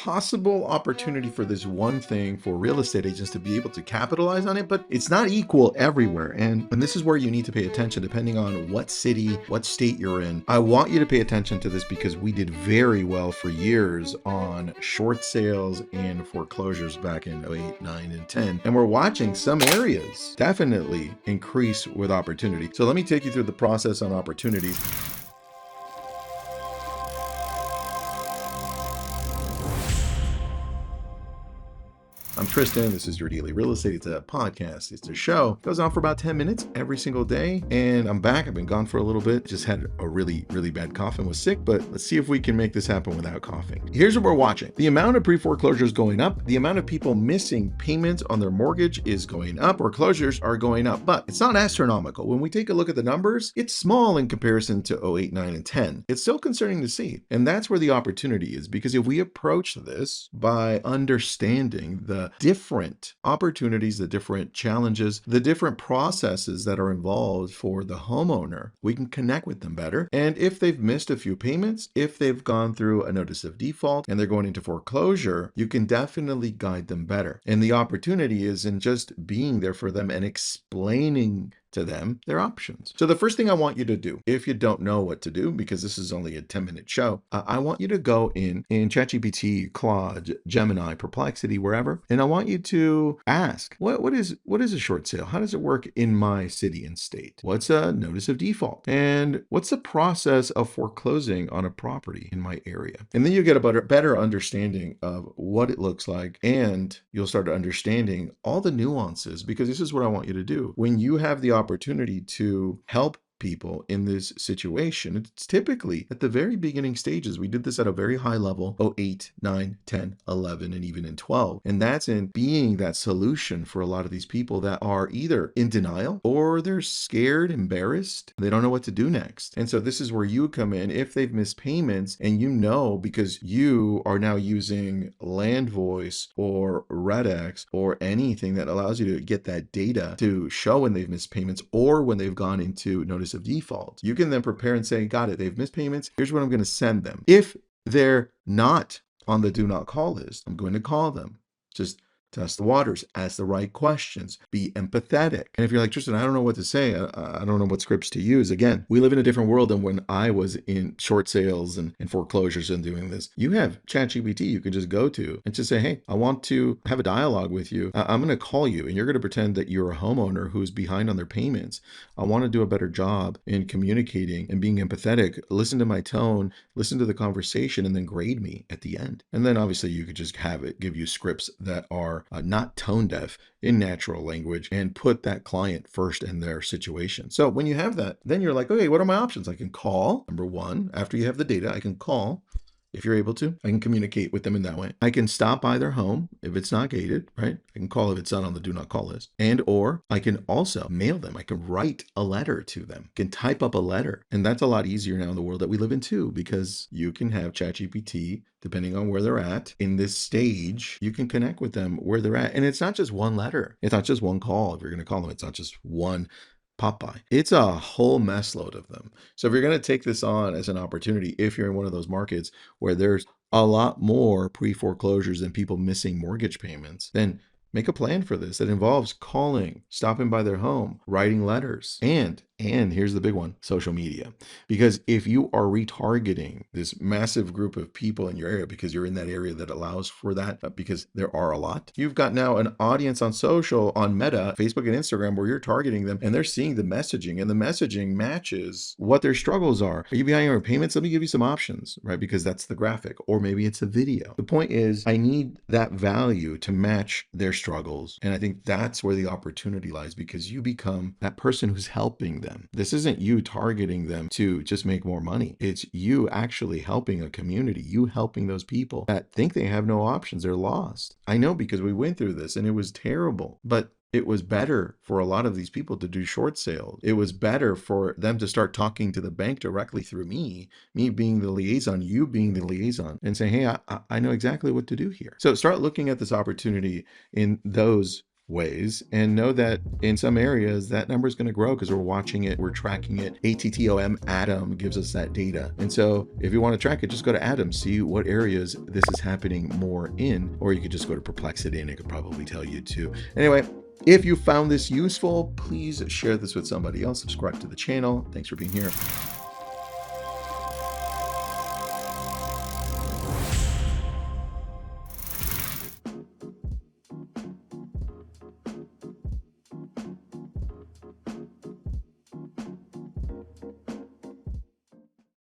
possible opportunity for this one thing for real estate agents to be able to capitalize on it, but it's not equal everywhere. And this is where you need to pay attention depending on what city, what state you're in. I want you to pay attention to this because we did very well for years on short sales and foreclosures back in 08, 9, and 10. And we're watching some areas definitely increase with opportunity. So let me take you through the process on opportunities. I'm Tristan. This is your daily real estate. It's a podcast. It's a show. It goes on for about 10 minutes every single day. And I'm back. I've been gone for a little bit. Just had a really bad cough and was sick, but let's see if we can make this happen without coughing. Here's what we're watching. The amount of pre-foreclosures going up. The amount of people missing payments on their mortgage is going up. Foreclosures are going up, but it's not astronomical. When we take a look at the numbers, it's small in comparison to 08, 9, and 10. It's still concerning to see. And that's where the opportunity is, because if we approach this by understanding the different opportunities, the different challenges, the different processes that are involved for the homeowner, we can connect with them better. And if they've missed a few payments, if they've gone through a notice of default and they're going into foreclosure, you can definitely guide them better. And the opportunity is in just being there for them and explaining to them their options. So the first thing I want you to do, if you don't know what to do, because this is only a 10-minute show, I want you to go in ChatGPT, Claude, Gemini, Perplexity, wherever, and I want you to ask, what is a short sale? How does it work in my city and state? What's a notice of default? And what's the process of foreclosing on a property in my area? And then you get a better understanding of what it looks like, and you'll start understanding all the nuances, because this is what I want you to do. When you have the opportunity to help people in this situation, it's typically at the very beginning stages. We did this at a very high level, 08, 9, 10, 11, and even in 12. And that's in being that solution for a lot of these people that are either in denial or they're scared, embarrassed. They don't know what to do next. And so this is where you come in. If they've missed payments and you know, because you are now using LandVoice or RedX or anything that allows you to get that data to show when they've missed payments or when they've gone into notice of default, you can then prepare and say, got it, they've missed payments. Here's what I'm going to send them. If they're not on the do not call list, I'm going to call them. Just test the waters, ask the right questions, be empathetic. And if you're like, Tristan, I don't know what to say, I don't know what scripts to use. Again, we live in a different world than when I was in short sales and foreclosures and doing this. You have ChatGPT you can just go to and just say, hey, I want to have a dialogue with you. I'm going to call you and you're going to pretend that you're a homeowner who's behind on their payments. I want to do a better job in communicating and being empathetic. Listen to my tone, listen to the conversation, and then grade me at the end. And then obviously you could just have it give you scripts that are not tone deaf, in natural language, and put that client first in their situation. So when you have that, then you're like, okay, what are my options? I can call, number one, after you have the data, I can call. If you're able to, I can communicate with them in that way. I can stop by their home if it's not gated, right? I can call if it's not on the do not call list. And or I can also mail them. I can write a letter to them, can type up a letter. And that's a lot easier now in the world that we live in too, because you can have ChatGPT, depending on where they're at in this stage, you can connect with them where they're at. And it's not just one letter. It's not just one call. If you're going to call them, it's not just one pop by. It's a whole mess load of them. So if you're going to take this on as an opportunity, if you're in one of those markets where there's a lot more pre-foreclosures and people missing mortgage payments, then make a plan for this that involves calling, stopping by their home, writing letters, and here's the big one, social media. Because if you are retargeting this massive group of people in your area, because you're in that area that allows for that, because there are a lot, you've got now an audience on social, on Meta, Facebook and Instagram, where you're targeting them and they're seeing the messaging, and the messaging matches what their struggles are. Are you behind on your payments? Let me give you some options, right? Because that's the graphic, or maybe it's a video. The point is, I need that value to match their struggles. And I think that's where the opportunity lies, because you become that person who's helping them. This isn't you targeting them to just make more money. It's you actually helping a community, you helping those people that think they have no options. They're lost. I know, because we went through this and it was terrible, but it was better for a lot of these people to do short sales. It was better for them to start talking to the bank directly through me being the liaison, you being the liaison, and saying, hey, I know exactly what to do here. So start looking at this opportunity in those ways, and know that in some areas that number is going to grow because we're watching it, we're tracking it. ATTOM Atom gives us that data. And so if you want to track it, just go to Atom, see what areas this is happening more in, or you could just go to Perplexity and it could probably tell you too. Anyway, if you found this useful, please share this with somebody else. Subscribe to the channel. Thanks for being here.